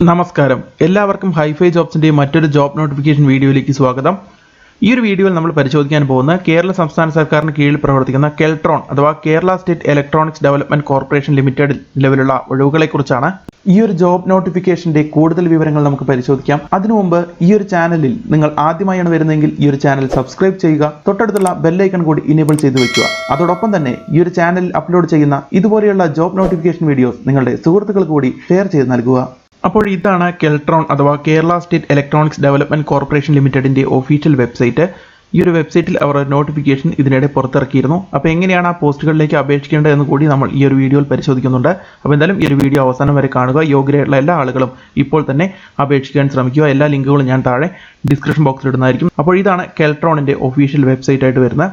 നമസ്കാരം എല്ലാവർക്കും ഹൈഫൈ ജോബ്സിന്റെ മറ്റൊരു ജോബ് നോട്ടിഫിക്കേഷൻ വീഡിയോയിലേക്ക് സ്വാഗതം. ഈ ഒരു വീഡിയോയിൽ നമ്മൾ പരിശോധിക്കാൻ പോകുന്ന കേരള സംസ്ഥാന സർക്കാരിന് കീഴിൽ പ്രവർത്തിക്കുന്ന കെൽട്രോൺ അഥവാ Kerala state electronics development corporation ലിമിറ്റഡിൽ നിലവിലുള്ള ഒഴിവുകളെക്കുറിച്ചാണ്. ഈ ഒരു ജോബ് നോട്ടിഫിക്കേഷന്റെ കൂടുതൽ വിവരങ്ങൾ നമുക്ക് പരിശോധിക്കാം. അതിനു മുമ്പ് ഈ ഒരു ചാനലിൽ നിങ്ങൾ ആദ്യമായാണ് വരുന്നതെങ്കിൽ ഈ ഒരു ചാനൽ സബ്സ്ക്രൈബ് ചെയ്യുക, തൊട്ടടുത്തുള്ള ബെൽ ഐക്കൺ കൂടി ഇനേബിൾ ചെയ്തു വെക്കുക. അതോടൊപ്പം തന്നെ ഈ ഒരു ചാനലിൽ അപ്ലോഡ് ചെയ്യുന്ന ഇതുപോലെയുള്ള ജോബ് നോട്ടിഫിക്കേഷൻ വീഡിയോസ് നിങ്ങളുടെ സുഹൃത്തുക്കൾക്ക് കൂടി ഷെയർ ചെയ്ത് നൽകുക. അപ്പോൾ ഇതാണ് കെൽട്രോൺ അഥവാ Kerala state electronics development corporation ലിമിറ്റഡിന്റെ ഒഫീഷ്യൽ വെബ്സൈറ്റ്. ഈ ഒരു വെബ്സൈറ്റിൽ അവർ നോട്ടിഫിക്കേഷൻ ഇതിനിടെ പുറത്തിറക്കിയിരുന്നു. അപ്പോൾ എങ്ങനെയാണ് ആ പോസ്റ്റുകളിലേക്ക് അപേക്ഷിക്കേണ്ടത് എന്ന് കൂടി നമ്മൾ ഈ ഒരു വീഡിയോയിൽ പരിശോധിക്കുന്നുണ്ട്. അപ്പോൾ എന്തായാലും ഈ ഒരു വീഡിയോ അവസാനം വരെ കാണുക. യോഗ്യരായിട്ടുള്ള എല്ലാ ആളുകളും ഇപ്പോൾ തന്നെ അപേക്ഷിക്കാൻ ശ്രമിക്കുക. എല്ലാ ലിങ്കുകളും ഞാൻ താഴെ ഡിസ്ക്രിപ്ഷൻ ബോക്സിൽ ഇടുന്നതായിരിക്കും. അപ്പോൾ ഇതാണ് കെൽട്രോണിന്റെ ഒഫീഷ്യൽ വെബ്സൈറ്റ് ആയിട്ട് വരുന്നത്.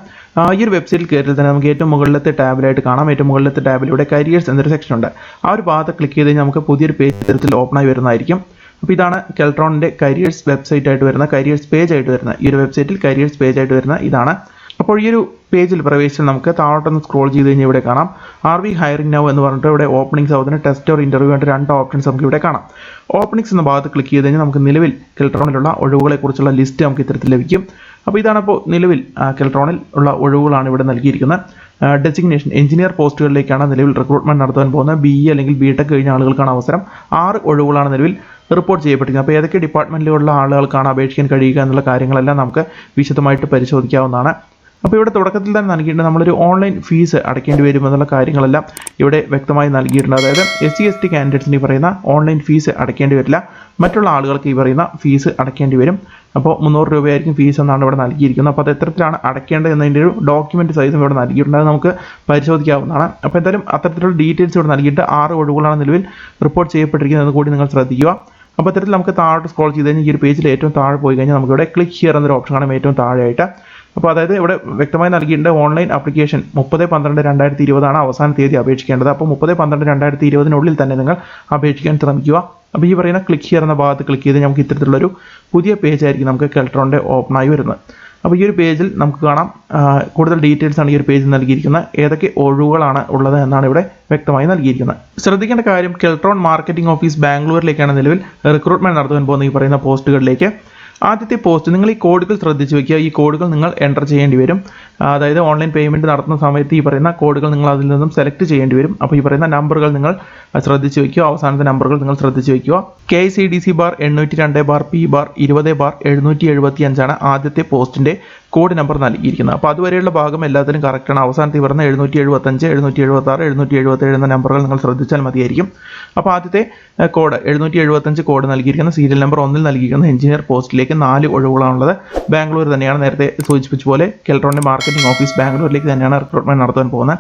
ഈ ഒരു വെബ്സൈറ്റിൽ കയറിയാൽ തന്നെ നമുക്ക് ഏറ്റവും മുകളിലത്തെ ടാബിലായിട്ട് കാണാം. ഏറ്റവും മുകളിലത്തെ ടാബിലൂടെ കരിയേഴ്സ് എന്നൊരു സെക്ഷൻ ഉണ്ട്. ആ ഒരു ഭാഗത്ത് ക്ലിക്ക് ചെയ്ത് കഴിഞ്ഞാൽ നമുക്ക് പുതിയൊരു പേജ് തരത്തിൽ ഓപ്പൺ ആയി വരുന്നതായിരിക്കും. അപ്പോൾ ഇതാണ് കെൽട്രോണിന്റെ കരിയേഴ്സ് വെബ്സൈറ്റ് ആയിട്ട് വരുന്ന കരിയേഴ്സ് പേജ് ആയിട്ട് വരുന്ന ഈ ഒരു വെബ്സൈറ്റിൽ കരിയേഴ്സ് പേജ് ആയിട്ട് വരുന്ന ഇതാണ്. അപ്പോൾ ഈ ഒരു പേജിൽ പ്രവേശിച്ചാൽ നമുക്ക് താഴോട്ടൊന്ന് സ്ക്രോൾ ചെയ്ത് കഴിഞ്ഞാൽ ഇവിടെ കാണാം ആർ വി ഹയറിംഗ് നൗ എന്ന് പറഞ്ഞിട്ട് ഇവിടെ ഓപ്പണിംഗ്സ് ആവുന്ന ടെസ്റ്റ് ഓർ ഇന്റർവ്യൂ ആയിട്ട് രണ്ട് ഓപ്ഷൻസ് നമുക്ക് ഇവിടെ കാണാം. ഓപ്പണിംഗ്സ് എന്ന ഭാഗത്ത് ക്ലിക്ക് ചെയ്ത് കഴിഞ്ഞാൽ നമുക്ക് നിലവിൽ കെൽട്രോണിലുള്ള ഒഴിവുകളെ കുറിച്ചുള്ള ലിസ്റ്റ് നമുക്ക് ഇത്തരത്തിൽ ലഭിക്കും. അപ്പോൾ ഇതാണ് ഇപ്പോൾ നിലവിൽ കെൽട്രോണിൽ ഉള്ള ഒഴിവുകളാണ് ഇവിടെ നൽകിയിരിക്കുന്നത്. ഡെസിഗ്നേഷൻ എഞ്ചിനീയർ പോസ്റ്റുകളിലേക്കാണ് നിലവിൽ റിക്രൂട്ട്മെന്റ് നടത്താൻ പോകുന്നത്. BE അല്ലെങ്കിൽ BTech കഴിഞ്ഞ ആളുകൾക്കാണ് അവസരം. 6 ഒഴിവുകളാണ് നിലവിൽ റിപ്പോർട്ട് ചെയ്യപ്പെട്ടിരിക്കുന്നത്. അപ്പോൾ ഏതൊക്കെ ഡിപ്പാർട്ട്മെന്റിലുള്ള ആളുകൾക്കാണ് അപേക്ഷിക്കാൻ കഴിയുക എന്നുള്ള കാര്യങ്ങളെല്ലാം നമുക്ക് വിശദമായിട്ട് പരിശോധിക്കാവുന്നതാണ്. അപ്പോൾ ഇവിടെ തുടക്കത്തിൽ തന്നെ നൽകിയിട്ടുണ്ട് നമ്മളൊരു ഓൺലൈൻ ഫീസ് അടയ്ക്കേണ്ടി വരും എന്നുള്ള കാര്യങ്ങളെല്ലാം ഇവിടെ വ്യക്തമായി നൽകിയിട്ടുണ്ട്. അതായത് SC/ST കാൻഡിഡേറ്റ്സിന് ഈ പറയുന്ന ഓൺലൈൻ ഫീസ് അടയ്ക്കേണ്ടി വരില്ല. മറ്റുള്ള ആളുകൾക്ക് ഈ പറയുന്ന ഫീസ് അടയ്ക്കേണ്ടി വരും. അപ്പോൾ 300 രൂപയായിരിക്കും ഫീസ് എന്നാണ് ഇവിടെ നൽകിയിരിക്കുന്നത്. അപ്പോൾ അത് എത്രത്തിലാണ് അടയ്ക്കേണ്ടത് എന്നതിൻ്റെ ഒരു ഡോക്യുമെൻറ്റ് സൈസും ഇവിടെ നൽകിയിട്ടുണ്ട്. അത് നമുക്ക് പരിശോധിക്കാവുന്നതാണ്. അപ്പോൾ എന്തായാലും അത്തരത്തിലുള്ള ഡീറ്റെയിൽസ് ഇവിടെ നൽകിയിട്ട് 6 ഒഴിവുകളാണ് നിലവിൽ റിപ്പോർട്ട് ചെയ്യപ്പെട്ടിരിക്കുന്നത് കൂടി നിങ്ങൾ ശ്രദ്ധിക്കുക. അപ്പോൾ അത്തരത്തിൽ നമുക്ക് താഴോട്ട് സ്ക്രോൾ ചെയ്ത് കഴിഞ്ഞാൽ ഈ ഒരു പേജിൽ ഏറ്റവും താഴെ പോയി കഴിഞ്ഞാൽ നമുക്ക് ഇവിടെ ക്ലിക്ക് ഹിയർ എന്നൊരു ഓപ്ഷൻ കാണാം ഏറ്റവും താഴെയായിട്ട്. അപ്പോൾ അതായത് ഇവിടെ വ്യക്തമായി നൽകിയിട്ടുണ്ട് ഓൺലൈൻ ആപ്ലിക്കേഷൻ 30/12/2020 അവസാന തീയതി അപേക്ഷിക്കേണ്ടത്. അപ്പോൾ 30/12/2020 തന്നെ നിങ്ങൾ അപേക്ഷിക്കാൻ ശ്രമിക്കുക. അപ്പോൾ ഈ പറയുന്ന ക്ലിക്ക് ഹിയർ എന്ന ഭാഗത്ത് ക്ലിക്ക് ചെയ്ത് നമുക്ക് ഇത്തരത്തിലുള്ളൊരു പുതിയ പേജ് ആയിരിക്കും നമുക്ക് കെൽട്രോണിൻ്റെ ഓപ്പൺ ആയി വരുന്നത്. അപ്പോൾ ഈ ഒരു പേജിൽ നമുക്ക് കാണാം കൂടുതൽ ഡീറ്റെയിൽസ് ആണ് ഈ ഒരു പേജിൽ നൽകിയിരിക്കുന്നത്. ഏതൊക്കെ ഒഴിവുകളാണ് ഉള്ളത് എന്നാണ് ഇവിടെ വ്യക്തമായി നൽകിയിരിക്കുന്നത്. ശ്രദ്ധിക്കേണ്ട കാര്യം കെൽട്രോൺ മാർക്കറ്റിംഗ് ഓഫീസ് ബാംഗ്ലൂരിലേക്കാണ് നിലവിൽ റിക്രൂട്ട്മെന്റ് നടത്താൻ പോകുന്ന ഈ പറയുന്ന പോസ്റ്റുകളിലേക്ക്. ആദ്യത്തെ പോസ്റ്റ് നിങ്ങൾ ഈ കോഡുകൾ ശ്രദ്ധിച്ച് വയ്ക്കുക. ഈ കോഡുകൾ നിങ്ങൾ എൻ്റർ ചെയ്യേണ്ടി വരും. അതായത് ഓൺലൈൻ പേയ്മെൻറ്റ് നടത്തുന്ന സമയത്ത് ഈ പറയുന്ന കോഡുകൾ നിങ്ങൾ അതിൽ നിന്നും സെലക്ട് ചെയ്യേണ്ടി വരും. അപ്പോൾ ഈ പറയുന്ന നമ്പറുകൾ നിങ്ങൾ ശ്രദ്ധിച്ച് വയ്ക്കുക. അവസാനത്തെ നമ്പറുകൾ നിങ്ങൾ ശ്രദ്ധിച്ച് വയ്ക്കുക. KICDC/802/P/20/775 ആദ്യത്തെ പോസ്റ്റിൻ്റെ കോഡ് നമ്പർ നൽകിയിരിക്കുന്നത്. അപ്പോൾ അതുവരെയുള്ള ഭാഗം എല്ലാത്തിനും കറക്റ്റാണ്. അവസാനത്തെ പറഞ്ഞ 775, 776, 777 എന്ന നമ്പറുകൾ നിങ്ങൾ ശ്രദ്ധിച്ചാൽ മതിയായിരിക്കും. അപ്പോൾ ആദ്യത്തെ കോഡ് 775 കോഡ് നൽകിയിരിക്കുന്ന സീരിയൽ നമ്പർ 1 നൽകിയിരിക്കുന്ന എഞ്ചിനീയർ പോസ്റ്റിലേക്ക് 4 ഒഴിവുകളാണുള്ളത്. ബാംഗ്ലൂർ തന്നെയാണ് നേരത്തെ സൂചിപ്പിച്ച പോലെ കെൽട്രോണിൻ്റെ മാർക്കറ്റിംഗ് ഓഫീസ് ബാംഗ്ലൂരിലേക്ക് തന്നെയാണ് റിക്രൂട്ട്മെന്റ് നടത്താൻ പോകുന്നത്.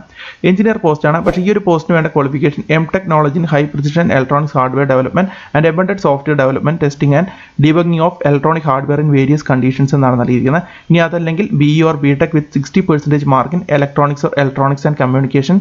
എഞ്ചിനീയർ പോസ്റ്റാണ്. പക്ഷേ ഈ ഒരു പോസ്റ്റിന് വേണ്ട qualification M.Tech knowledge in high precision electronics hardware development and embedded software development testing and debugging of electronic hardware in various conditions എന്നാണ് നൽകിയിരിക്കുന്നത്. ഇനി അതല്ലെങ്കിൽ BE or BTech with 60% mark in electronics or electronics and communication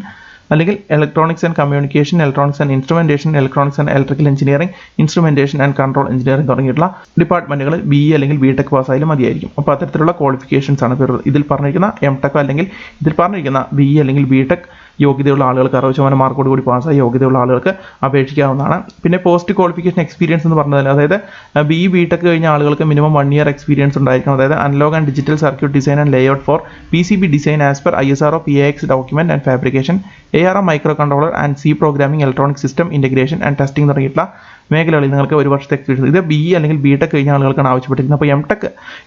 അല്ലെങ്കിൽ electronics and communication, electronics and instrumentation, electronics and electrical engineering, instrumentation and control engineering തുടങ്ങിയിട്ടുള്ള ഡിപ്പാർട്ട്മെന്റുകളിൽ BE അല്ലെങ്കിൽ BTech പാസ്സായാലും മതിയായിരിക്കും. അപ്പോൾ അത്തരത്തിലുള്ള ക്വാളിഫിക്കേഷൻസ് ആണ് ഇതിൽ പറഞ്ഞിരിക്കുന്ന M.Tech അല്ലെങ്കിൽ ഇതിൽ പറഞ്ഞിരിക്കുന്ന BE അല്ലെങ്കിൽ BTech യോഗ്യതയുള്ള ആളുകൾക്ക് 60% മാർക്കോട് കൂടി പാസ്സായി യോഗ്യതയുള്ള ആളുകൾക്ക് അപേക്ഷിക്കാവുന്നതാണ്. പിന്നെ പോസ്റ്റ് ക്വാളിഫിക്കേഷൻ എക്സ്പീരിയൻസ് എന്ന് പറഞ്ഞാൽ അതായത് BE BTech കഴിഞ്ഞ ആളുകൾക്ക് മിനിമം 1 year എക്സ്പീരിയൻസ് ഉണ്ടായിരിക്കണം. അതായത് analogue and digital circuit design and layout for PCB design as per ISRO PIX document and fabrication, ARM micro controller and C programming, electronic system integration and testing തുടങ്ങിയിട്ടുള്ള മേഖലകളിൽ നിങ്ങൾക്ക് 1 വർഷത്തെ experience. ഇത് BE അല്ലെങ്കിൽ BTech കഴിഞ്ഞ ആളുകൾക്കാണ് ആവശ്യപ്പെട്ടിരിക്കുന്നത്. അപ്പോൾ M.Tech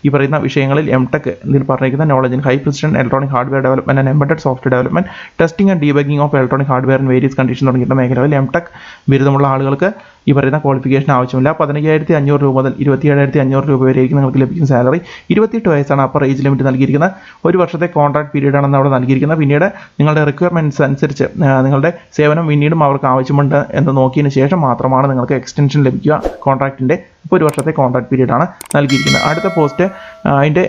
ഈ പറയുന്ന വിഷയങ്ങളിൽ M.Tech ഇതിൽ പറഞ്ഞിരിക്കുന്ന knowledge in high precision electronic hardware development and embedded software development testing and debugging of electronic hardware in various condition തുടങ്ങിയിട്ടുള്ള മേഖലകളിൽ M.Tech ബിരുദമുള്ള ആളുകൾക്ക് ഈ പറയുന്ന ക്വാളിഫിക്കേഷൻ ആവശ്യമില്ല. 15,500 രൂപ മുതൽ 27,500 രൂപ വരെയായിരിക്കും നിങ്ങൾക്ക് ലഭിക്കുന്ന സാലറി. 28 വയസ്സാണ് അപ്പർ ഏജ് ലിമിറ്റ് നൽകിയിരിക്കുന്നത്. 1 വർഷത്തെ കോൺട്രാക്ട് പീരീഡ് ആണെന്ന് അവിടെ നൽകിയിരിക്കുന്നത്. പിന്നീട് നിങ്ങളുടെ റിക്വയർമെൻറ്റ്സ് അനുസരിച്ച് നിങ്ങളുടെ സേവനം പിന്നീടും അവർക്ക് ആവശ്യമുണ്ട് എന്ന് നോക്കിയതിന് ശേഷം മാത്രമാണ് നിങ്ങൾക്ക് എക്സ്റ്റൻഷൻ ലഭിക്കുക കോൺട്രാക്റ്റിൻ്റെ. ഇപ്പോൾ 1 വർഷത്തെ കോൺട്രാക്ട് പീരീഡ് ആണ് നൽകിയിരിക്കുന്നത്. അടുത്ത പോസ്റ്റ് അതിൻ്റെ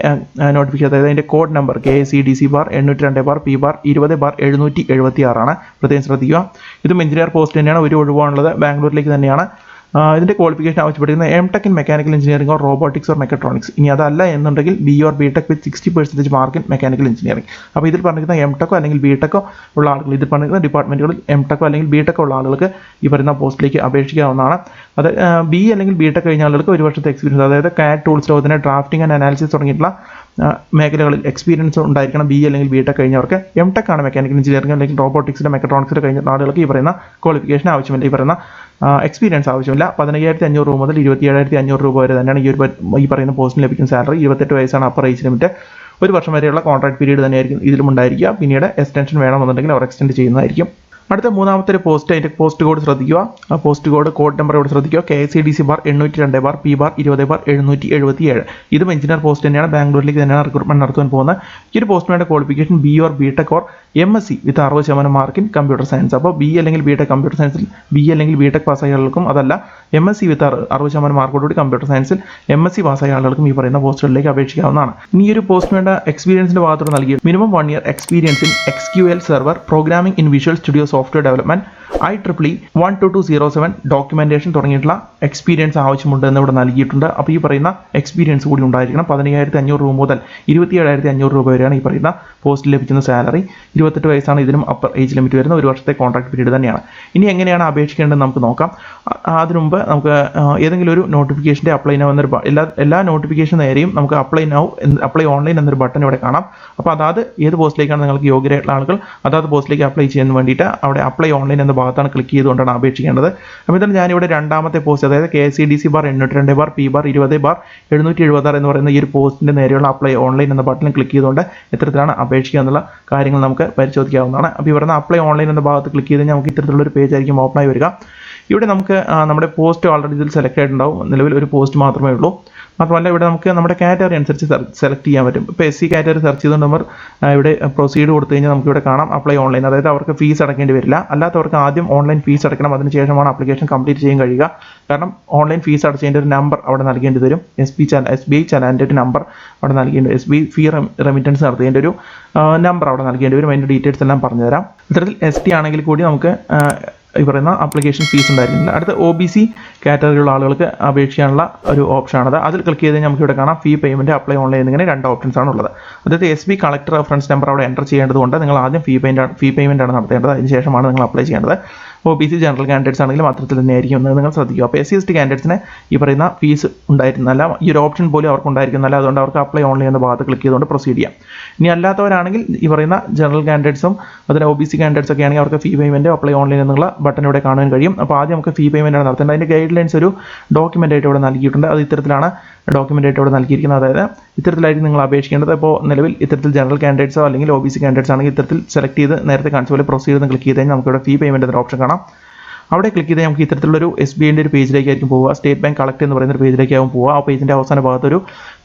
നോട്ടിഫിക്കേഷൻ അതായത് അതിൻ്റെ കോഡ് നമ്പർ KICDC/802/P/20/776 ആണ്. പ്രത്യേകം ശ്രദ്ധിക്കുക. ഇതും എഞ്ചിനീയർ പോസ്റ്റ് തന്നെയാണ്. 1 ഒഴിവാണുള്ളത്. ബാംഗ്ലൂരിലേക്ക് തന്നെയാണ്. ഇതിൻ്റെ ക്വാളിഫിക്കേഷൻ ആവശ്യപ്പെട്ടിരുന്നത് M.Tech in mechanical engineering or robotics or mechatronics. ഇനി അതല്ല എന്നുണ്ടെങ്കിൽ B or B.Tech with 60% mark in mechanical engineering. അപ്പോൾ ഇതിൽ പറഞ്ഞിരിക്കുന്ന M.Tech അല്ലെങ്കിൽ B.Tech ഉള്ള ആളുകൾ, ഇതിൽ പറഞ്ഞിരിക്കുന്ന ഡിപ്പാർട്ട്മെൻറ്റുകളിൽ M.Tech അല്ലെങ്കിൽ B.Tech ഉള്ള ആളുകൾക്ക് ഈ പറയുന്ന പോസ്റ്റിലേക്ക് അപേക്ഷിക്കാവുന്നതാണ്. അത് B അല്ലെങ്കിൽ B.Tech കഴിഞ്ഞ ആളുകൾക്ക് 1 വർഷത്തെ എക്സ്പീരിയൻസ്, അതായത് CAD ടൂൾസ്, അതുപോലെ ഡ്രാഫ്റ്റിംഗ് ആൻഡ് അനാലിസിസ് തുടങ്ങിയിട്ടുള്ള മേഖലകളിൽ എക്സ്പീരിയൻസ് ഉണ്ടായിരിക്കണം B അല്ലെങ്കിൽ B.Tech കഴിഞ്ഞവർക്ക്. M.Tech ആണ് മെക്കാനിക്കൽ എഞ്ചിനീയറിംഗ് അല്ലെങ്കിൽ റോബോട്ടിക്സിൻ്റെ മെക്കട്രോണിക്സിൽ കഴിഞ്ഞ ആളുകൾക്ക് ഈ പറയുന്ന ക്വാളിഫിക്കേഷൻ ആവശ്യമില്ല, ഈ പറയുന്ന എക്സ്പീരിയൻസ് ആവശ്യമില്ല. 15,500 രൂപ മുതൽ 27,500 രൂപ വരെ തന്നെയാണ് ഈ പറയുന്ന പോസ്റ്റിന് ലഭിക്കുന്ന സാലറി. 28 വയസ്സാണ് അപ്പർ ഏജ് ലിമിറ്റ്. 1 വർഷം വരെയുള്ള കോൺട്രാക്ട് പീരീഡ് തന്നെയായിരിക്കും ഇതിലും ഉണ്ടായിരിക്കുക. പിന്നീട് എക്സ്റ്റൻഷൻ വേണമെന്നുണ്ടെങ്കിൽ അവർ എക്സ്റ്റെൻഡ് ചെയ്യുന്നതായിരിക്കും. അടുത്ത മൂന്നാമത്തെ ഒരു പോസ്റ്റ്, അതിൻ്റെ പോസ്റ്റ് കോഡ് ശ്രദ്ധിക്കുക. ആ പോസ്റ്റ് കോഡ് നമ്പർ ഇവിടെ ശ്രദ്ധിക്കുക. KICDC bar 802 bar P bar 20 bar 777. ഇതും എഞ്ചിനീയർ പോസ്റ്റ് തന്നെയാണ്. ബാംഗ്ലൂരിലേക്ക് തന്നെയാണ് റിക്രൂട്ട്മെന്റ് നടത്താൻ പോകുന്നത്. ഈ ഒരു പോസ്റ്റിന് വേണ്ട qualification B or B.Tech or MSc with 60% mark in computer science. അപ്പോൾ B അല്ലെങ്കിൽ B.Tech കമ്പ്യൂട്ടർ സയൻസിൽ B അല്ലെങ്കിൽ B.Tech പാസ്സായ ആളുകൾക്കും, അതല്ല MSc വിത്ത് 60% മാർക്കോടുകൂടി കമ്പ്യൂട്ടർ സയൻസിൽ MSc പാസ്സായ ആളുകൾക്കും ഈ പറയുന്ന പോസ്റ്റുകളിലേക്ക് അപേക്ഷിക്കാവുന്നതാണ്. ഇനി ഈ ഒരു പോസ്റ്റിന് വേണ്ട എക്സ്പീരിയൻസിന്റെ ഭാഗത്തോട് നൽകിയ minimum 1 year experience in SQL server programming in visual studio software development IEEE 12207 documentation തുടങ്ങിയിട്ടുള്ള എക്സ്പീരിയൻസ് ആവശ്യമുണ്ട് എന്ന് ഇവിടെ നൽകിയിട്ടുണ്ട്. അപ്പോൾ ഈ പറയുന്ന എക്സ്പീരിയൻസ് കൂടി ഉണ്ടായിരിക്കണം. 15,500 രൂപ മുതൽ 27,500 രൂപ വരെയാണ് ഈ പറയുന്ന പോസ്റ്റിൽ ലഭിക്കുന്ന സാലറി. 28 വയസ്സാണ് ഇതിനും അപ്പർ ഏജ് ലിമിറ്റ് വരുന്ന. 1 വർഷത്തെ കോൺട്രാക്ട് പീരീഡ് തന്നെയാണ്. ഇനി എങ്ങനെയാണ് അപേക്ഷിക്കേണ്ടത് നമുക്ക് നോക്കാം. അതിനു മുമ്പ് നമുക്ക് ഏതെങ്കിലും ഒരു നോട്ടിഫിക്കേഷൻ്റെ അപ്ലൈ നൗ എന്നൊരു എല്ലാ നോട്ടിഫിക്കേഷൻ നേരെയും നമുക്ക് അപ്ലൈ ഓൺലൈൻ എന്നൊരു ബട്ടൺ ഇവിടെ കാണാം. അപ്പോൾ അതാത് ഏത് പോസ്റ്റിലേക്കാണ് നിങ്ങൾക്ക് യോഗ്യരായിട്ടുള്ള ആളുകൾ അതാത് പോസ്റ്റിലേക്ക് അപ്ലൈ ചെയ്യാൻ വേണ്ടിയിട്ട് അവിടെ അപ്ലൈ ഓൺലൈൻ എന്ന ഭാഗത്താണ് ക്ലിക്ക് ചെയ്തുകൊണ്ടാണ് അപേക്ഷിക്കേണ്ടത്. അപ്പോൾ ഇതാണ് ഞാനിവിടെ രണ്ടാമത്തെ പോസ്റ്റ്, അതായത് KICDC bar 802 bar P bar 20 bar 776 എന്ന് പറയുന്ന ഈ ഒരു പോസ്റ്റിൻ്റെ നേരെയുള്ള അപ്ലൈ ഓൺലൈൻ എന്ന ബട്ടണിൽ ക്ലിക്ക് ചെയ്തുകൊണ്ട് എത്തരത്തിലാണ് അപേക്ഷിക്കുക എന്നുള്ള കാര്യങ്ങൾ നമുക്ക് പരിശോധിക്കാവുന്നതാണ്. അപ്പോൾ ഈ പറയുന്ന അപ്ലൈ ഓൺലൈൻ എന്ന ഭാഗത്ത് ക്ലിക്ക് ചെയ്ത് നമുക്ക് ഇത്തരത്തിലുള്ള ഒരു പേജ് ആയിരിക്കും ഓപ്പൺ ആയി വരിക. ഇവിടെ നമുക്ക് നമ്മുടെ പോസ്റ്റ് ഓൾറെഡി ഇതിൽ സെലക്ട് ആയിട്ടുണ്ടാവും. നിലവിൽ ഒരു പോസ്റ്റ് മാത്രമേ ഉള്ളൂ. മാത്രമല്ല ഇവിടെ നമുക്ക് നമ്മുടെ കാറ്റഗറി അനുസരിച്ച് സെലക്ട് ചെയ്യാൻ പറ്റും. ഇപ്പോൾ SC കാറ്റഗറി സെർച്ച് ചെയ്തുകൊണ്ട് നമ്മൾ ഇവിടെ പ്രൊസീഡ് കൊടുത്തു കഴിഞ്ഞാൽ നമുക്ക് ഇവിടെ കാണാം അപ്ലൈ ഓൺലൈൻ, അതായത് അവർക്ക് ഫീസ് അടക്കേണ്ടി വരില്ല. അല്ലാത്തവർക്ക് ആദ്യം ഓൺലൈൻ ഫീസ് അടയ്ക്കണം, അതിനുശേഷമാണ് ആപ്ലിക്കേഷൻ കംപ്ലീറ്റ് ചെയ്യാൻ കഴിയുക. കാരണം ഓൺലൈൻ ഫീസ് അടച്ചതിൻ്റെ ഒരു നമ്പർ അവിടെ നൽകേണ്ടി വരും. SBI ചലാൻ്റെ ഒരു നമ്പർ അവിടെ നൽകേണ്ടി വരും. SBI ഫീ റെമിറ്റൻസ് നടത്തിയതിൻ്റെ ഒരു നമ്പർ അവിടെ നൽകേണ്ടി വരും. അതിൻ്റെ ഡീറ്റെയിൽസ് എല്ലാം പറഞ്ഞുതരാം. ഇത്തരത്തിൽ ST ആണെങ്കിൽ കൂടി നമുക്ക് ഈ പറയുന്ന ആപ്ലിക്കേഷൻ ഫീസ് ഉണ്ടായിരുന്നില്ല. അടുത്ത OBC കാറ്റഗറിയുള്ള ആളുകൾക്ക് അപേക്ഷിക്കാനുള്ള ഒരു ഓപ്ഷനാണത്. അതിൽ ക്ലിക്ക് ചെയ്ത് നമുക്ക് ഇവിടെ കാണാം ഫീ പേയ്മെൻറ്റ്, അപ്ലൈ ഓൺലൈൻ എന്നിങ്ങനെ 2 ഓപ്ഷൻസ് ആണ് ഉള്ളത്. അതായത് SB കളക്ടർ റെഫറൻസ് നമ്പർ അവിടെ എൻ്റർ ചെയ്യേണ്ടതുകൊണ്ട് നിങ്ങൾ ആദ്യം ഫീ പേയ്മെൻ്റ് ആണ് നടത്തേണ്ടത്. അതിനുശേഷമാണ് നിങ്ങൾ അപ്ലൈ ചെയ്യേണ്ടത്. OBC ജനറൽ കാൻഡിഡേറ്റ്സ് ആണെങ്കിലും അത്തരത്തിൽ തന്നെയായിരിക്കും എന്ന് നിങ്ങൾ ശ്രദ്ധിക്കുക. അപ്പോൾ SC ST കാൻഡിഡേറ്റ്സിന് ഈ പറയുന്ന ഫീസ് ഉണ്ടായിരുന്നല്ല, ഈ ഒരു ഓപ്ഷൻ പോലും അവർക്ക് ഉണ്ടായിരിക്കുന്നല്ല. അതുകൊണ്ട് അവർക്ക് അപ്ലൈ ഓൺലൈൻ എന്ന ഭാഗത്ത് ക്ലിക്ക് ചെയ്തുകൊണ്ട് പ്രൊസീഡ് ചെയ്യാം. ഇനി അല്ലാത്തവരാണെങ്കിൽ ഈ പറയുന്ന ജനറൽ കാൻഡിഡേറ്റ്സും അതിന് OBC കാൻഡിഡേറ്റ്സ് ഒക്കെ ആണെങ്കിൽ അവർക്ക് ഫീ പേയ്മെൻറ്റ് അപ്ലൈ ഓൺലൈൻ എന്നുള്ള ബട്ടൺ ഇവിടെ കാണാൻ കഴിയും. അപ്പോൾ ആദ്യം നമുക്ക് ഫീ പേയ്മെൻ്റ് ആണ് നടത്തേണ്ടത്. അതിൻ്റെ ഗൈഡ് ലൈൻസ് ഒരു ഡോക്യുമെൻ്റ് ആയിട്ട് ഇവിടെ നൽകിയിട്ടുണ്ട്. അത് ഇത്തരത്തിലാണ് ഡോക്യുമെൻ്റ് ആയിട്ട് ഇവിടെ നൽകിയിരിക്കുന്നത്. അതായത് ഇത്തരത്തിലായിരിക്കും നിങ്ങൾ അപേക്ഷിക്കേണ്ടത്. ഇപ്പോൾ നിലവിൽ ഇത്തരത്തിൽ ജനറൽ കാൻഡിഡേറ്റ്സോ അല്ലെങ്കിൽ OBC കാൻഡിഡേറ്റ്സ് ആണെങ്കിൽ ഇത്തരത്തിൽ സെലക്ട് ചെയ്ത് നേരത്തെ കാണിച്ച പോലെ പ്രൊസീഡ് എന്ന് ക്ലിക്ക് ചെയ്ത് കഴിഞ്ഞാൽ നമുക്ക് ഇവിടെ ഫീ പേയ്മെൻറ്റ് എന്നൊരു ഓപ്ഷൻ കാണാം. അവിടെ ക്ലിക്ക് ചെയ്ത് നമുക്ക് ഇത്തരത്തിലുള്ളൊരു SBIൻ്റെ ഒരു പേജിലേക്കായിരിക്കും പോവുക. സ്റ്റേറ്റ് ബാങ്ക് കളക്ട് എന്ന് പറയുന്ന ഒരു പേജിലേക്കാവും പോവുക. ആ പേജിൻ്റെ അവസാന ഭാഗത്തൊരു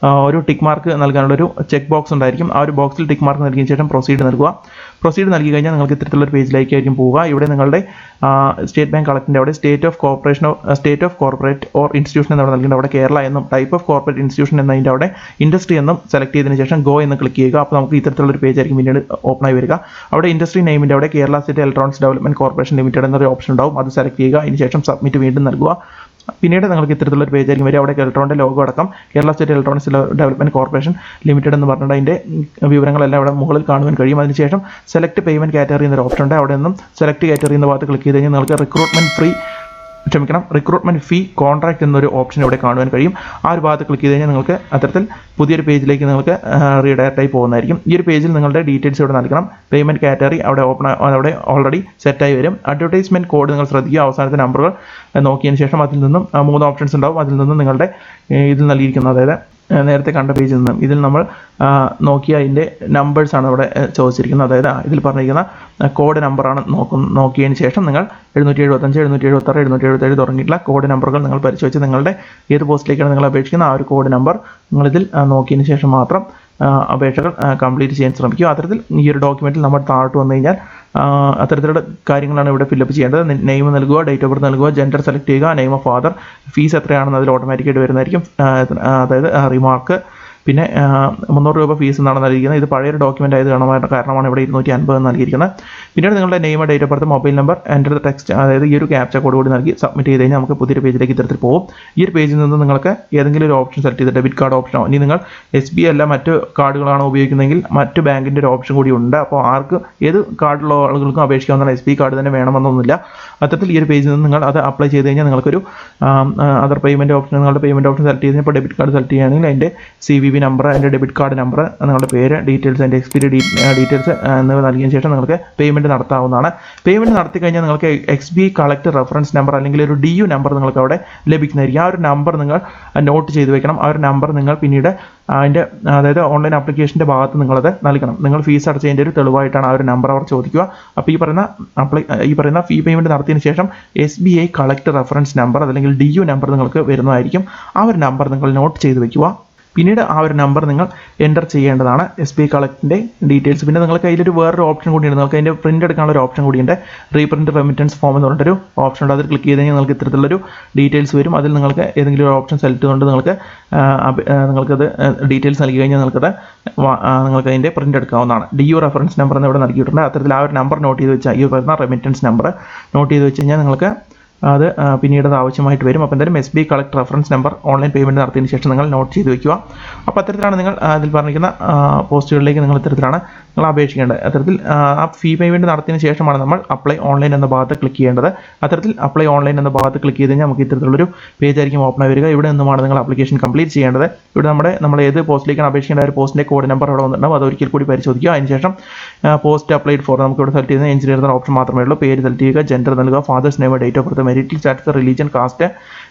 ടിക്ക് മാർക്ക് നൽകാനുള്ളൊരു ചെക്ക് ബോക്സ് ഉണ്ടായിരിക്കും. ആ ഒരു ബോക്സിൽ ടിക്ക് മാർക്ക് നൽകിയതിന് ശേഷം പ്രൊസീഡ് നൽകുക. പ്രൊസീഡ് നൽകി കഴിഞ്ഞാൽ നിങ്ങൾക്ക് ഇത്തരത്തിലുള്ള പേജിലേക്കായിരിക്കും പോവുക. ഇവിടെ നിങ്ങളുടെ സ്റ്റേറ്റ് ബാങ്ക് കളക്ടിൻ്റെ അവിടെ state of corporate or institution എന്നവിടെ നൽകുന്നുണ്ട്. അവിടെ കേരള എന്നും ടൈപ്പ് ഓഫ് കോർപ്പറേറ്റ് ഇൻസ്റ്റിറ്റ്യൂഷൻ എന്നതിൻ്റെ അവിടെ ഇൻഡസ്ട്രി എന്നും സെലക്ട് ചെയ്തതിന് ശേഷം ഗോ എന്ന് ക്ലിക്ക് ചെയ്യുക. അപ്പോൾ നമുക്ക് ഇത്തരത്തിലുള്ള ഒരു പേജായിരിക്കും പിന്നീട് ഓപ്പൺ ആയി വരിക. അവിടെ ഇൻഡസ്ട്രി നെയിമിൻ്റെ അവിടെ Kerala state electronics development corporation limited എന്നൊരു ഓപ്ഷൻ ഉണ്ടാവും. അത് സെലക്ട് ചെയ്യുക. അതിനുശേഷം സബ്മിറ്റ് വീണ്ടും നൽകുക. പിന്നീട് നിങ്ങൾക്ക് ഇത്തരത്തിലുള്ള ഒരു പേജായിരിക്കും വരിക. അവിടെ ഇലക്ട്രോണിൻ്റെ ലോഗോ അടക്കം Kerala state electronics development corporation limited എന്ന് പറഞ്ഞിട്ട് അതിൻ്റെ വിവരങ്ങളെല്ലാം അവിടെ മുകളിൽ കാണുവാൻ കഴിയും. അതിനുശേഷം സെലക്ട് പേയ്മെൻറ്റ് കാറ്റഗറി എന്നൊരു ഓപ്ഷൻ ഉണ്ട്. അവിടെ നിന്നും സെലക്ട് കാറ്റഗറി എന്ന ഭാഗത്ത് ക്ലിക്ക് ചെയ്ത് കഴിഞ്ഞാൽ നിങ്ങൾക്ക് റിക്രൂട്ട്മെന്റ് ഫീ കോൺട്രാക്ട് എന്നൊരു ഓപ്ഷൻ ഇവിടെ കാണുവാൻ കഴിയും. ആ ഒരു ഭാഗത്ത് ക്ലിക്ക് ചെയ്ത് കഴിഞ്ഞാൽ നിങ്ങൾക്ക് അത്തരത്തിൽ പുതിയൊരു പേജിലേക്ക് നിങ്ങൾക്ക് റീഡയറക്റ്റ് ആയി പോകുന്നതായിരിക്കും. ഈ ഒരു പേജിൽ നിങ്ങളുടെ ഡീറ്റെയിൽസ് ഇവിടെ നൽകണം. പേയ്മെൻറ്റ് കാറ്റഗറി അവിടെ ഓൾറെഡി സെറ്റായി വരും. അഡ്വർടൈസ്മെൻറ്റ് കോഡ് നിങ്ങൾ ശ്രദ്ധിക്കുക. അവസാനത്തെ നമ്പറുകൾ നോക്കിയതിന് ശേഷം അതിൽ നിന്നും 3 ഓപ്ഷൻസ് ഉണ്ടാവും. അതിൽ നിന്നും നിങ്ങളുടെ ഇതിൽ നൽകിയിരിക്കുന്നത്, അതായത് നേരത്തെ കണ്ട പേജിൽ നിന്നും ഇതിൽ നമ്മൾ നോക്കിയ അതിൻ്റെ നമ്പേഴ്സാണ് ഇവിടെ ചോദിച്ചിരിക്കുന്നത്. അതായത് ഇതിൽ പറഞ്ഞിരിക്കുന്ന കോഡ് നമ്പറാണ് നോക്കിയതിന് ശേഷം നിങ്ങൾ 775, 776, 777 തുടങ്ങിയിട്ടുള്ള കോഡ് നമ്പറുകൾ നിങ്ങൾ പരിശോധിച്ച് നിങ്ങളുടെ ഏത് പോസ്റ്റിലേക്കാണ് നിങ്ങൾ അപേക്ഷിക്കുന്നത് ആ ഒരു കോഡ് നമ്പർ നിങ്ങളിതിൽ നോക്കിയതിന് ശേഷം മാത്രം അപേക്ഷകൾ കംപ്ലീറ്റ് ചെയ്യാൻ ശ്രമിക്കുക. അത്തരത്തിൽ ഈ ഒരു ഡോക്യുമെൻറ്റിൽ നമ്മൾ താഴോട്ട് വന്നു കഴിഞ്ഞാൽ അത്തരത്തിലുള്ള കാര്യങ്ങളാണ് ഇവിടെ ഫില്ലപ്പ് ചെയ്യേണ്ടത്. നെയിം നൽകുക, ഡേറ്റ് ഓഫ് ബർത്ത് നൽകുക, ജെൻഡർ സെലക്ട് ചെയ്യുക, നെയിം ഓഫ് ഫാദർ, ഫീസ് എത്രയാണെന്ന് അതിൽ ഓട്ടോമാറ്റിക്കായിട്ട് വരുന്നതായിരിക്കും. അതായത് റിമാർക്ക്, പിന്നെ 300 രൂപ ഫീസ് എന്നാണ് നൽകിയിരിക്കുന്നത്. ഇത് പഴയൊരു ഡോക്യുമെൻ്റ് ആയത് കാരണമാണ് ഇവിടെ 250 നൽകിയിരിക്കുന്നത്. പിന്നീട് നിങ്ങളുടെ name, date of birth, mobile number, enter the text, അതായത് ഈ ഒരു ക്യാപ്ച കോഡ് കൂടി നൽകി സബ്മിറ്റ് ചെയ്ത് കഴിഞ്ഞാൽ നമുക്ക് പുതിയൊരു പേജിലേക്ക് ഇത്തരത്തിൽ പോകും. ഈ ഒരു പേജിൽ നിന്ന് നിങ്ങൾക്ക് ഏതെങ്കിലും ഒരു ഓപ്ഷൻ സെലക്ട് ചെയ്ത് ഡെബിറ്റ് കാർഡ് ഓപ്ഷനോ, ഇനി നിങ്ങൾ SBI അല്ല മറ്റ് കാർഡുകളാണോ ഉപയോഗിക്കുന്നതെങ്കിൽ മറ്റ് ബാങ്കിൻ്റെ ഒരു ഓപ്ഷൻ കൂടി ഉണ്ട്. അപ്പോൾ ആർക്ക് ഏത് കാർഡുള്ള ആളുകൾക്കും അപേക്ഷിക്കാവുന്നതാണ്. SBI കാർഡ് തന്നെ വേണമെന്നൊന്നുമില്ല. അത്തരത്തിൽ ഈ ഒരു പേജിൽ നിന്ന് നിങ്ങൾ അത് അപ്ലൈ ചെയ്ത് കഴിഞ്ഞാൽ നിങ്ങൾക്കൊരു അതർ പേയ്മെൻറ്റ് ഓപ്ഷൻ, നിങ്ങളുടെ പേയ്മെൻറ്റ് ഓപ്ഷൻ സെലക്ട് ചെയ്ത് ഇപ്പോൾ ഡെബിറ്റ് കാർഡ് സെലക്ട് ചെയ്യുകയാണെങ്കിൽ അതിൻ്റെ CVV നമ്പർ, അതിൻ്റെ ഡെബിറ്റ് കാർഡ് നമ്പർ, നിങ്ങളുടെ പേര്, ഡീറ്റെയിൽസ്, അതിൻ്റെ എക്സ്പയറി ഡീറ്റെയിൽസ് എന്നിവ നൽകിയതിന് ശേഷം നിങ്ങൾക്ക് പേയ്മെൻറ്റ് നടത്താവുന്നതാണ്. പേയ്മെൻറ്റ് നടത്തി കഴിഞ്ഞാൽ നിങ്ങൾക്ക് SBI കളക്ട് റെഫറൻസ് നമ്പർ അല്ലെങ്കിൽ ഒരു DU നമ്പർ നിങ്ങൾക്ക് അവിടെ ലഭിക്കുന്നതായിരിക്കും. ആ ഒരു നമ്പർ നിങ്ങൾ നോട്ട് ചെയ്ത് വെക്കണം. ആ ഒരു നമ്പർ നിങ്ങൾ പിന്നീട് അതിൻ്റെ അതായത് ഓൺലൈൻ ആപ്ലിക്കേഷൻ്റെ ഭാഗത്ത് നിങ്ങളത് നൽകണം. നിങ്ങൾ ഫീസ് അടച്ചതിൻ്റെ ഒരു തെളിവായിട്ടാണ് ആ ഒരു നമ്പർ അവർ ചോദിക്കുക. അപ്പോൾ ഈ പറയുന്ന ഫീ പേയ്മെൻറ്റ് നടത്തിയതിന് ശേഷം SBI കളക്ട് റെഫറൻസ് നമ്പർ അല്ലെങ്കിൽ DU നമ്പർ നിങ്ങൾക്ക് വരുന്നതായിരിക്കും. ആ ഒരു നമ്പർ നിങ്ങൾ നോട്ട് ചെയ്ത് വെക്കുക. പിന്നീട് ആ ഒരു നമ്പർ നിങ്ങൾ എൻ്റർ ചെയ്യേണ്ടതാണ്, SBI കളക്റ്റിൻ്റെ ഡീറ്റെയിൽസ്. പിന്നെ നിങ്ങൾക്ക് അതിലൊരു വേറൊരു ഓപ്ഷൻ കൂടിയുണ്ട്. നിങ്ങൾക്ക് അതിൻ്റെ പ്രിൻ്റ് എടുക്കാനുള്ള ഒരു ഓപ്ഷൻ കൂടിയുണ്ട്. റീപ്രിൻ്റ് റെമിറ്റൻസ് ഫോം എന്ന് പറഞ്ഞിട്ടൊരു ഓപ്ഷൻ ഉണ്ട്. അതിൽ ക്ലിക്ക് ചെയ്ത് കഴിഞ്ഞാൽ നിങ്ങൾക്ക് ഇത്തരത്തിലുള്ളൊരു ഡീറ്റെയിൽസ് വരും. അതിൽ നിങ്ങൾക്ക് ഏതെങ്കിലും ഒരു ഓപ്ഷൻ സെലക്ട് ചെയ്തുകൊണ്ട് നിങ്ങൾക്കത് ഡീറ്റെയിൽസ് നൽകി കഴിഞ്ഞാൽ നിങ്ങൾക്ക് അതിൻ്റെ പ്രിൻ്റ് എടുക്കാവുന്നതാണ്. DU റെഫറൻസ് നമ്പർ എന്ന് ഇവിടെ നൽകിയിട്ടുണ്ട്. അത്തരത്തിൽ ആ ഒരു നമ്പർ നോട്ട് ചെയ്ത് വെച്ചാൽ, ഈ പറയുന്ന റെമിറ്റൻസ് നമ്പർ നോട്ട് ചെയ്ത് വെച്ച് കഴിഞ്ഞാൽ നിങ്ങൾക്ക് അത് പിന്നീട് അത് ആവശ്യമായിട്ട് വരും. അപ്പോൾ എന്തായാലും SBI collect reference number online payment നടത്തിയതിന് ശേഷം നിങ്ങൾ നോട്ട് ചെയ്ത് വയ്ക്കുക. അപ്പോൾ അത്തരത്തിലാണ് നിങ്ങൾ അതിൽ പറഞ്ഞിരിക്കുന്ന പോസ്റ്റുകളിലേക്ക് നിങ്ങൾ ഇത്തരത്തിലാണ് നിങ്ങൾ അപേക്ഷിക്കേണ്ടത്. അത്തരത്തിൽ ആ ഫീ പേയ്മെൻറ്റ് നടത്തിയതിന് ശേഷമാണ് നമ്മൾ അപ്ലൈ ഓൺലൈൻ എന്ന ഭാഗത്ത് ക്ലിക്ക് ചെയ്യേണ്ടത്. അത്തരത്തിൽ അപ്ലൈ ഓൺലൈൻ എന്ന ഭാഗത്ത് ക്ലിക്ക് ചെയ്ത് കഴിഞ്ഞാൽ നമുക്ക് ഇത്തരത്തിലുള്ളൊരു പേജ് ആയിരിക്കും ഓപ്പൺ ആയി വരിക. ഇവിടെ നിന്നുമാണ് നിങ്ങൾ ആപ്ലിക്കേഷൻ കംപ്ലീറ്റ് ചെയ്യേണ്ടത്. ഇവിടെ നമ്മൾ ഏത് പോസ്റ്റിലേക്കാണ് അപേക്ഷിക്കേണ്ട ഒരു പോസ്റ്റിൻ്റെ കോഡ് നമ്പർ അവിടെ വന്നിട്ടുണ്ടാവും. അത് ഒരിക്കൽ കൂടി പരിശോധിക്കുക. അതിനുശേഷം പോസ്റ്റ് അപ്ലൈഡ് ഫോർ നമുക്ക് ഇവിടെ സെലക്ട് ചെയ്യുന്ന എഞ്ചിനീയർ എന്ന ഓപ്ഷൻ മാത്രമേ ഉള്ളൂ. പേര് സെലക്ട് ചെയ്യുക, ജെൻഡർ നൽകുക, father's name, date of birth, marital status, religion, caste,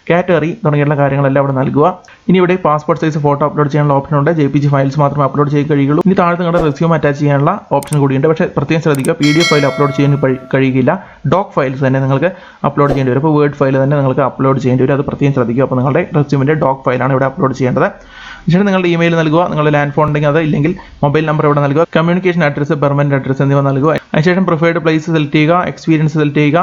category തുടങ്ങിയുള്ള കാര്യങ്ങളെല്ലാം അവിടെ നൽകുക. ഇനി ഇവിടെ പാസ്പോർട്ട് സൈസ് ഫോട്ടോ അപ്ലോഡ് ചെയ്യാനുള്ള ഓപ്ഷൻ ഉണ്ട്. JPG ഫയൽസ് മാത്രമേ അപ്ലോഡ് ചെയ്യാൻ കഴിയുള്ളൂ. ഇനി താഴെ നിങ്ങളുടെ റെസ്യൂം അറ്റാച്ച് ചെയ്യാനുള്ള ഓപ്ഷൻ കൂടിയുണ്ട്. പക്ഷേ പ്രത്യേകം ശ്രദ്ധിക്കുക, PDF ഫയൽ അപ്ലോഡ് ചെയ്യാൻ കഴിയില്ല. ഡോക് ഫയൽസ് തന്നെ നിങ്ങൾക്ക് അപ്ലോഡ് ചെയ്യേണ്ടി വരും. അപ്പോൾ വേർഡ് ഫയൽ തന്നെ നിങ്ങൾക്ക് അപ്ലോഡ് ചെയ്യേണ്ടി വരും. അത് പ്രത്യേകം ശ്രദ്ധിക്കുക. അപ്പോൾ നിങ്ങളുടെ റെസ്യൂമിൻ്റെ ഡോക് ഫയലാണ് ഇവിടെ അപ്ലോഡ് ചെയ്യേണ്ടത്. ശേഷം നിങ്ങളുടെ ഇമെയിൽ നൽകുക. നിങ്ങളുടെ ലാൻഡ് ഫോൺ ഉണ്ടെങ്കിൽ അത്, ഇല്ലെങ്കിൽ മൊബൈൽ നമ്പർ ഇവിടെ നൽകുക. കമ്മ്യൂണിക്കേഷൻ അഡ്രസ്സ്, പെർമനന്റ് അഡ്രസ്സ് എന്നിവ നൽകുക. അതിനുശേഷം പ്രിഫേർഡ് പ്ലേസ് സെലക്ട് ചെയ്യുക. എക്സ്പീരിയൻസ് സെലക്ട് ചെയ്യുക.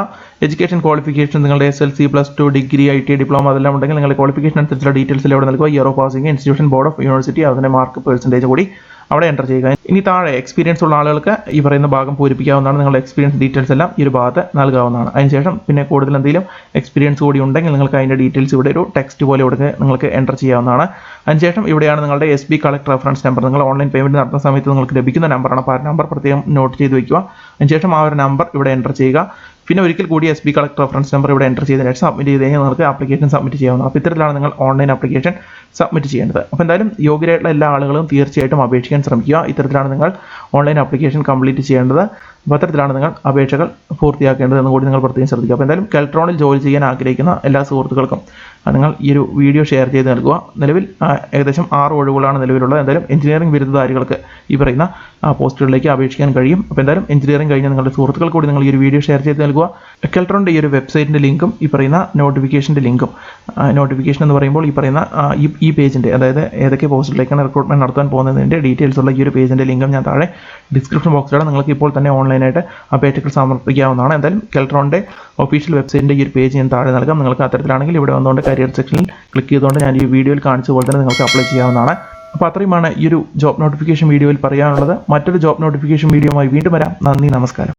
എഡ്യൂക്കേഷൻ ക്വാളിഫിക്കേഷൻ നിങ്ങളുടെ SLC, +2, ഡിഗ്രി, IT, ഡിപ്ലോമ അതെല്ലാം ഉണ്ടെങ്കിൽ നിങ്ങളുടെ ക്വാളിഫിക്കേഷൻ അനുസരിച്ചുള്ള ഡീറ്റെയിൽസ് ഇവിടെ നൽകുക. Year of passing, institution, board of university, അതിൻ്റെ മാർക്ക് പെർസെൻറ്റേജ് കൂടി അവിടെ എൻ്റർ ചെയ്യുക. ഇനി താഴെ എക്സ്പീരിയൻസ് ഉള്ള ആളുകൾക്ക് ഈ പറയുന്ന ഭാഗം പൂരിപ്പിക്കാവുന്നതാണ്. നിങ്ങളുടെ എക്സ്പീരിയൻസ് ഡീറ്റെയിൽസ് എല്ലാം ഈ ഒരു ഭാഗത്ത് നൽകാവുന്നതാണ്. അതിനുശേഷം പിന്നെ കൂടുതൽ എന്തെങ്കിലും എക്സ്പീരിയൻസ് കൂടി ഉണ്ടെങ്കിൽ നിങ്ങൾക്ക് അതിൻ്റെ ഡീറ്റെയിൽസ് ഇവിടെ ഒരു ടെക്സ്റ്റ് പോലെ ഇവിടെ നിങ്ങൾക്ക് എൻ്റർ ചെയ്യാവുന്നതാണ്. അതിനുശേഷം ഇവിടെയാണ് നിങ്ങളുടെ SBI കളക്ട് റെഫറൻസ് നമ്പർ. നിങ്ങൾ ഓൺലൈൻ പേയ്മെൻറ്റ് നടത്തുന്ന സമയത്ത് നിങ്ങൾക്ക് ലഭിക്കുന്ന നമ്പറാണ്. അപ്പോൾ ആ നമ്പർ പ്രത്യേകം നോട്ട് ചെയ്ത് വയ്ക്കുക. അതിനുശേഷം ആ ഒരു നമ്പർ ഇവിടെ എൻ്റർ ചെയ്യുക. പിന്നെ ഒരിക്കൽ കൂടി SBI കളക്ട് റെഫറൻസ് നമ്പർ ഇവിടെ എൻ്റർ ചെയ്തതിന് ശേഷം സബ്മിറ്റ് ചെയ്ത് കഴിഞ്ഞാൽ നിങ്ങൾക്ക് ആപ്ലിക്കേഷൻ സബ്മിറ്റ് ചെയ്യാവുന്നതാണ്. അപ്പോൾ ഇത്തരത്തിലാണ് നിങ്ങൾ ഓൺലൈൻ ആപ്ലിക്കേഷൻ സബ്മിറ്റ് ചെയ്യേണ്ടത്. അപ്പോൾ എന്തായാലും യോഗ്യരായിട്ടുള്ള എല്ലാ ആളുകളും തീർച്ചയായിട്ടും അപേക്ഷിക്കാൻ ശ്രമിക്കുക. ഇത്തരത്തിലാണ് നിങ്ങൾ ഓൺലൈൻ ആപ്ലിക്കേഷൻ കംപ്ലീറ്റ് ചെയ്യേണ്ടത്. അപ്പോൾ അത്തരത്തിലാണ് നിങ്ങൾ അപേക്ഷകൾ പൂർത്തിയാക്കേണ്ടതെന്ന് കൂടി നിങ്ങൾ പ്രത്യേകം ശ്രദ്ധിക്കുക. അപ്പോൾ എന്തായാലും കെൽട്രോണിൽ ജോലി ചെയ്യാൻ ആഗ്രഹിക്കുന്ന എല്ലാ സുഹൃത്തുക്കൾക്കും നിങ്ങൾ ഈ ഒരു വീഡിയോ ഷെയർ ചെയ്ത് നൽകുക. നിലവിൽ ഏകദേശം 6 ഒഴിവുകളാണ് നിലവിലുള്ളത്. എന്തായാലും എഞ്ചിനീയറിംഗ് ബിരുദധാരികൾക്ക് ഈ പറയുന്ന പോസ്റ്റുകളിലേക്ക് അപേക്ഷിക്കാൻ കഴിയും. അപ്പോൾ എന്തായാലും എഞ്ചിനീയറിംഗ് കഴിഞ്ഞ നിങ്ങളുടെ സുഹൃത്തുക്കൾ കൂടി നിങ്ങൾ ഈ ഒരു വീഡിയോ ഷെയർ ചെയ്ത് നൽകുക. കെൽട്രോണിൻ്റെ ഈ ഒരു വെബ്സൈറ്റിൻ്റെ ലിങ്കും ഈ പറയുന്ന നോട്ടിഫിക്കേഷൻ്റെ ലിങ്കും, നോട്ടിഫിക്കേഷൻ എന്ന് പറയുമ്പോൾ ഈ പറയുന്ന ഈ പേജിൻ്റെ, അതായത് ഏതൊക്കെ പോസ്റ്റിലേക്കാണ് റിക്രൂട്ട്മെൻറ്റ് നടത്താൻ പോകുന്നതിൻ്റെ ഡീറ്റെയിൽസ് ഉള്ള ഈ ഒരു പേജിൻ്റെ ലിങ്കും ഞാൻ താഴെ ഡിസ്ക്രിപ്ഷൻ ബോക്സിലാണ്. നിങ്ങൾക്ക് ഇപ്പോൾ തന്നെ ഓൺലൈനായിട്ട് അപേക്ഷകൾ സമർപ്പിക്കാവുന്നതാണ്. എന്തായാലും കെൽട്രോണിൻ്റെ ഒഫീഷ്യൽ വെബ്സൈറ്റിൻ്റെ ഈ ഒരു പേജ് ഞാൻ താഴെ നൽകാം. നിങ്ങൾക്ക് അത്തരത്തിലാണെങ്കിൽ ഇവിടെ വന്നുകൊണ്ട് കരിയർ സെക്ഷനിൽ ക്ലിക്ക് ചെയ്തുകൊണ്ട് ഞാൻ ഈ വീഡിയോയിൽ കാണിച്ച പോലെ തന്നെ നിങ്ങൾക്ക് അപ്ലൈ ചെയ്യാവുന്നതാണ്. അപ്പോൾ അത്രയുമാണ് ഈ ഒരു ജോബ് നോട്ടിഫിക്കേഷൻ വീഡിയോയിൽ പറയാനുള്ളത്. മറ്റൊരു ജോബ് നോട്ടിഫിക്കേഷൻ വീഡിയോയുമായി വീണ്ടും വരാം. നന്ദി, നമസ്കാരം.